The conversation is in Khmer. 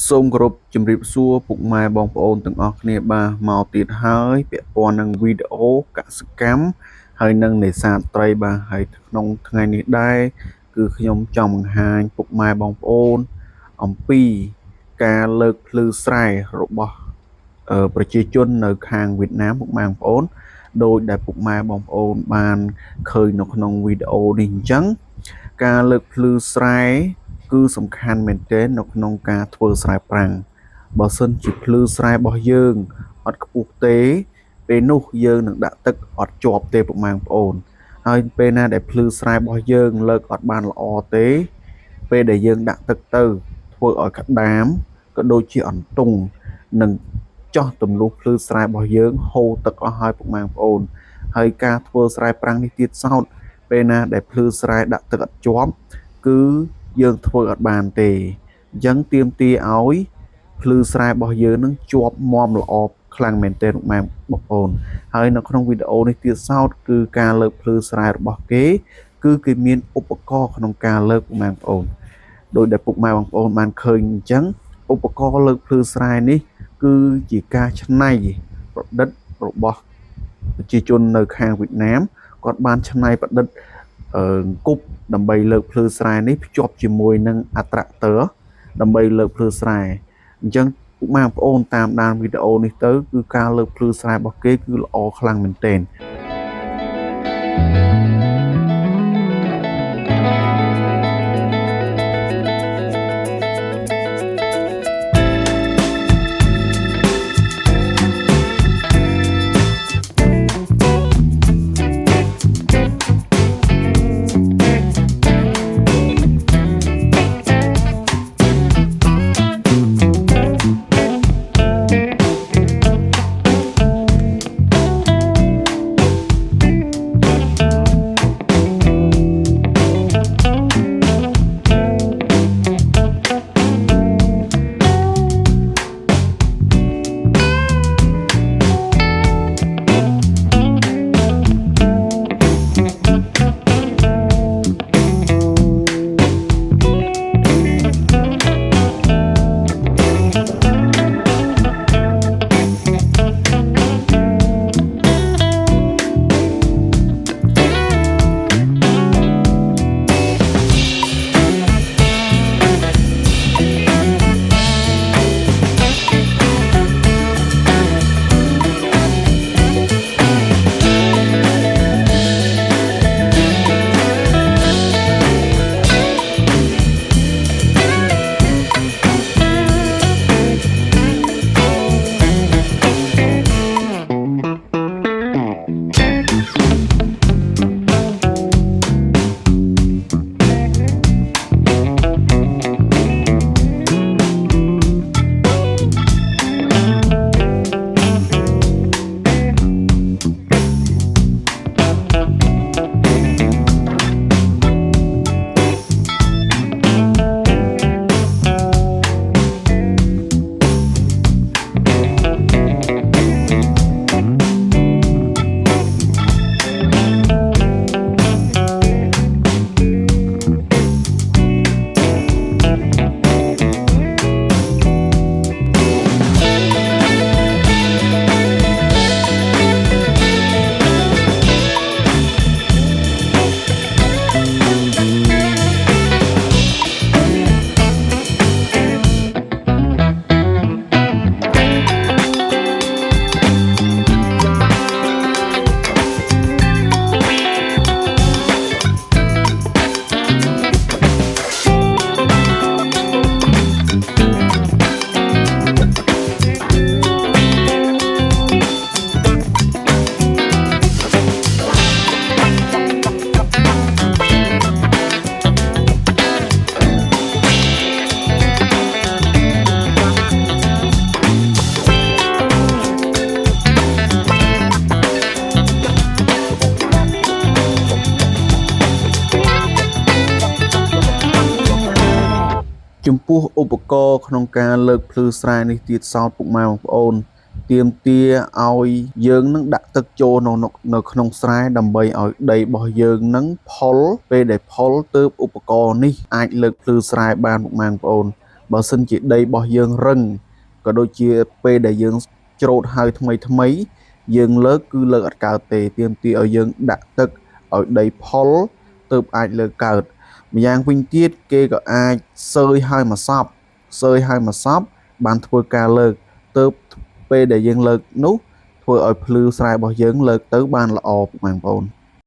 សូមគោរពជំរាបសួរពុកម៉ែបងប្អូនទាំងអស់គ្នាបាទមកទៀតហើយពាក់ព័ន្ធនឹងវីដេអូកសិកម្មហើយនិងនេសាទត្រីបាទហើយក្នុងថ្ងៃនេះដែរគឺខ្ញុំចង់បង្ហាញពុកម៉ែបងប្អូនអំពីការលើកភ្លឺស្រែរបស់ប្រជាជននៅខាងវៀតណាមពុកម៉ែបងប្អូនដោយដែលពុកម៉ែបងប្អូនបានឃើញនៅក្នុងវីដេអូនេះអញ្ចឹងការលើកភ្លឺស្រែគឺសំខាន់មែនទែននៅក្នុងការធ្វើស្រែប្រាំងបើសិនជាភ្លឺស្រែរបស់យើងអត់ខ្ពស់ទេពេលនោះយើងនឹងដាក់ទឹកអត់ជាប់ទេពុកម៉ែបងប្អូនហើយពេលណាដែលភ្លឺស្រែរបស់យើងលើកអត់បានល្អទេពេលដែលយើងដាក់ទឹកទៅធ្វើឲ្យក្តាមក៏ដូចជាអន្ទង់នឹងចោះទម្លុះភ្លឺស្រែរបស់យើងហូរទឹកអស់ហើយពុកម៉ែបងប្អូនហើយការធ្វើស្រែប្រាំងនេះទៀតសោតពេលណាដែលភ្លឺស្រែដាក់ទឹកអត់ជាប់គឺយើងធ្វើអត់បានទេអញ្ចឹងទាមទារឲ្យភ្លឺស្រែរបស់យើងនឹងជាប់មាំល្អខ្លាំងមែនទែនពុកម៉ែបងប្អូនហើយនៅក្នុងវីដេអូនេះទៀតសោតគឺការលើកភ្លឺស្រែរបស់គេគឺគេមានឧបករណ៍ក្នុងការលើកពុកម៉ែបងប្អូនដោយដែលពុកម៉ែបងប្អូនបានឃើញអញ្ចឹងឧបករណ៍លើកភ្លឺស្រែនេះគឺជាការច្នៃប្រឌិតរបស់ប្រជាជននៅខាងវៀតណាមគាត់បានច្នៃប្រឌិតគប់ដើម្បីលើកភ្លឺស្រែនេះភ្ជាប់ជាមួយនឹងអាត្រាក់ទ័រដើម្បីលើកភ្លឺស្រែអញ្ចឹងពុកម៉ែបងប្អូនតាមដានវីដេអូនេះទៅគឺការលើកភ្លឺស្រែរបស់គេគឺល្អខ្លាំងមែនទែនចំពោះឧបករណ៍ក្នុងការលើកភ្លឺស្រែនេះទៀតសោតពុកម៉ែបងប្អូនទាមទារឲ្យយើងនឹងដាក់ទឹកចូលនៅក្នុងស្រែដើម្បីឲ្យដីរបស់យើងនឹងផុលពេលដែលផុលទើបឧបករណ៍នេះអាចលើកភ្លឺស្រែបានពុកម៉ែបងប្អូន បើសិនជាដីរបស់យើងរឹងក៏ដូចជាពេលដែលយើងច្រូតហើយថ្មីយើងលើកគឺលើកអត់កើតទេទាមទារឲ្យយើងដាក់ទឹកឲ្យដីផុលទើបអាចលើកកើតម្យ៉ាងវិញទៀតគេក៏អាចសើយឲ្យមកសពបានធ្វើការលើកទើបពេលដែលយើងលើកនោះធ្វើឲ្យភ្លឺស្រែរបស់យើងលើកទៅបានល្អពុកម៉ែបងប្អូន